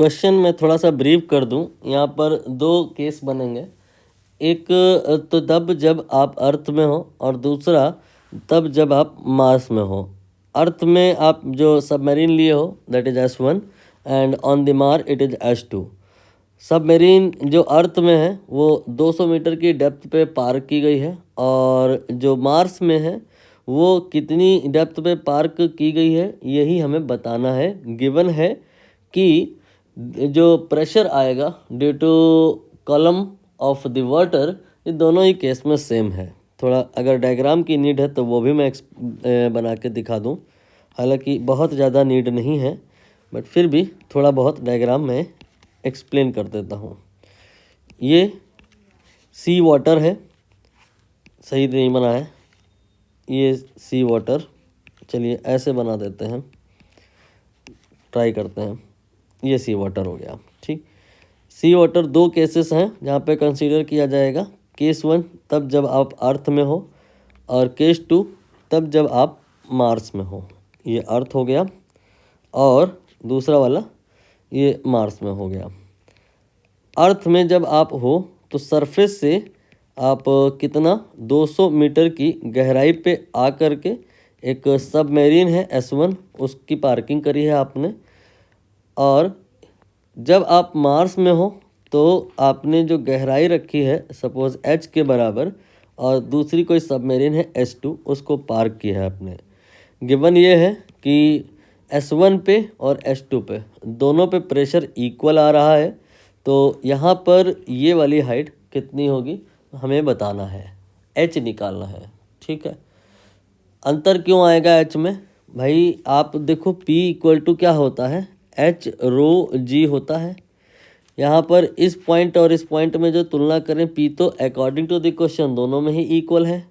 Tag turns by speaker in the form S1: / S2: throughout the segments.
S1: Question मैं थोड़ा सा ब्रीफ कर दूं। यहाँ पर दो केस बनेंगे। एक तो तब जब आप अर्थ में हो और दूसरा तब जब आप मार्स में हो। अर्थ में आप जो सबमरीन लिए हो that is S1 and on the मार इट इज S2। सबमरीन जो अर्थ में है वो 200 मीटर की डेप्थ पे पार्क की गई है और जो मार्स में है वो कितनी डेप्थ पे पार्क की गई है यही हमें बताना है। गिवन है कि जो प्रेशर आएगा due to column of the water ये दोनों ही केस में सेम है। थोड़ा अगर डायग्राम की नीड है तो वो भी मैं बना के दिखा दूं। हालांकि बहुत ज़्यादा नीड नहीं है बट फिर भी थोड़ा बहुत डायग्राम में एक्सप्लेन कर देता हूँ। ये सी वाटर है, सही नहीं बना है, ये सी वाटर। चलिए ऐसे बना देते हैं, ट्राई करते हैं। ये सी वाटर हो गया। ठीक, सी वाटर दो केसेस हैं जहाँ पे कंसीडर किया जाएगा। केस 1 तब जब आप अर्थ में हो और केस 2 तब जब आप मार्स में हो। ये अर्थ हो गया और दूसरा वाला ये मार्स में हो गया। अर्थ में जब आप हो तो सरफेस से आप कितना 200 मीटर की गहराई पे आकर के एक सबमरीन है S1 उसकी पार्किंग करी है आपने। और जब आप मार्स में हो तो आपने जो गहराई रखी है सपोज H के बराबर और दूसरी कोई सबमरीन है S2 उसको पार्क किया है आपने। गिवन ये है कि S1 पे और S2 पे दोनों पे प्रेशर इक्वल आ रहा है तो यहाँ पर ये वाली हाइट कितनी होगी हमें बताना है, H निकालना है। ठीक है, अंतर क्यों आएगा H में? भाई आप देखो P इक्वल टू क्या होता है, H रो G होता है। यहाँ पर इस पॉइंट और इस पॉइंट में जो तुलना करें P तो अकॉर्डिंग टू द क्वेश्चन दोनों में ही इक्वल है।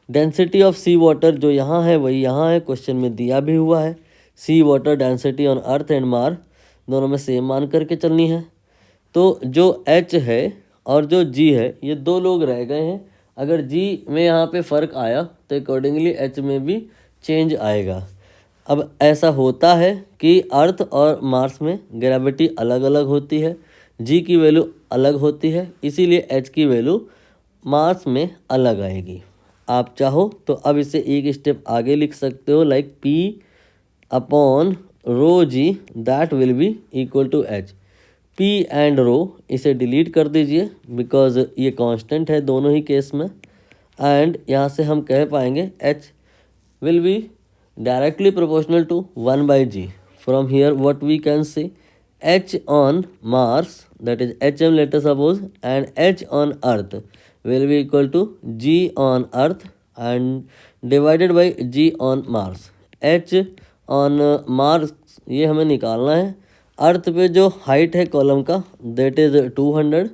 S1: डेंसिटी ऑफ सी वाटर जो यहाँ है वही यहाँ है, क्वेश्चन में दिया भी हुआ है। Sea water density on earth and Mars दोनों में सेम मान करके चलनी है। तो जो H है और जो G है ये दो लोग रह गए हैं। अगर G में यहाँ पे फ़र्क आया तो अकॉर्डिंगली H में भी चेंज आएगा। अब ऐसा होता है कि अर्थ और मार्स में ग्रेविटी अलग अलग होती है, G की वैल्यू अलग होती है, इसीलिए H की वैल्यू मार्स में अलग आएगी। आप चाहो तो अब इसे एक स्टेप आगे लिख सकते हो like P upon rho G that will be equal to H। P and rho इसे डिलीट कर दीजिए बिकॉज ये कांस्टेंट है दोनों ही केस में। एंड यहाँ से हम कह पाएंगे H will be directly proportional to 1 by G. From here what we can say, H on Mars that is HM let us suppose and H on Earth will be equal to G on Earth and divided by G on Mars. H on Mars ये हमें निकालना है। अर्थ पे जो height है column का that is 200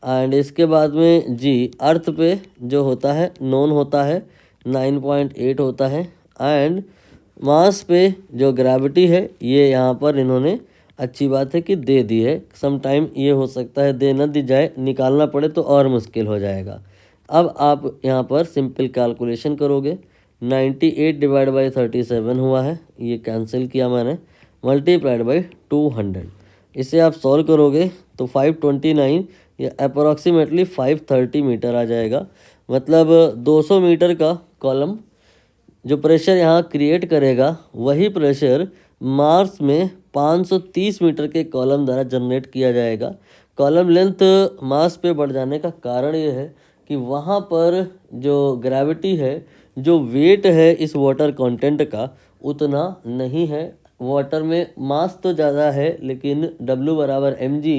S1: and इसके बाद में G अर्थ पे जो होता है नोन होता है 9.8 होता है एंड मास पे जो ग्रेविटी है ये यहाँ पर इन्होंने अच्छी बात है कि दे दी है। सम टाइम ये हो सकता है दे न दी जाए, निकालना पड़े तो और मुश्किल हो जाएगा। अब आप यहाँ पर सिंपल कैलकुलेशन करोगे 98 डिवाइड बाई 37 हुआ है, ये कैंसिल किया मैंने, मल्टीप्लाइड बाई 200। इसे आप सॉल्व करोगे तो 529 या अप्रॉक्सीमेटली 530 मीटर आ जाएगा। मतलब 200 मीटर का कॉलम जो प्रेशर यहाँ क्रिएट करेगा वही प्रेशर मार्स में 530 मीटर के कॉलम द्वारा जनरेट किया जाएगा। कॉलम लेंथ मास पे बढ़ जाने का कारण ये है कि वहाँ पर जो ग्रेविटी है, जो वेट है इस वाटर कंटेंट का उतना नहीं है। वाटर में मास तो ज़्यादा है लेकिन W बराबर mg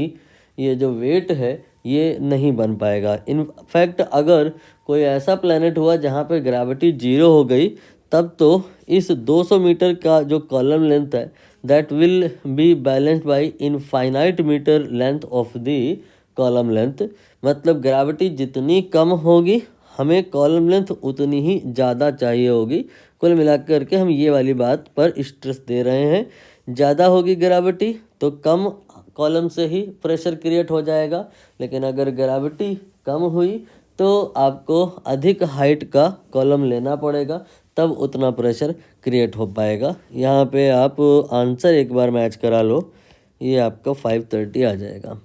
S1: ये जो वेट है ये नहीं बन पाएगा। इनफैक्ट अगर कोई ऐसा प्लैनेट हुआ जहाँ पे ग्रेविटी 0 हो गई तब तो इस 200 मीटर का जो कॉलम लेंथ है that will be balanced by infinite metre length of the column length. मतलब ग्रेविटी जितनी कम होगी हमें कॉलम लेंथ उतनी ही ज़्यादा चाहिए होगी। कुल मिलाकर के हम ये वाली बात पर स्ट्रेस दे रहे हैं। ज़्यादा होगी ग्रेविटी तो कम कॉलम से ही प्रेशर क्रिएट हो जाएगा, लेकिन अगर ग्रेविटी कम हुई तो आपको अधिक हाइट का कॉलम लेना पड़ेगा तब उतना प्रेशर क्रिएट हो पाएगा। यहाँ पे आप आंसर एक बार मैच करा लो। ये आपका 5:30 आ जाएगा।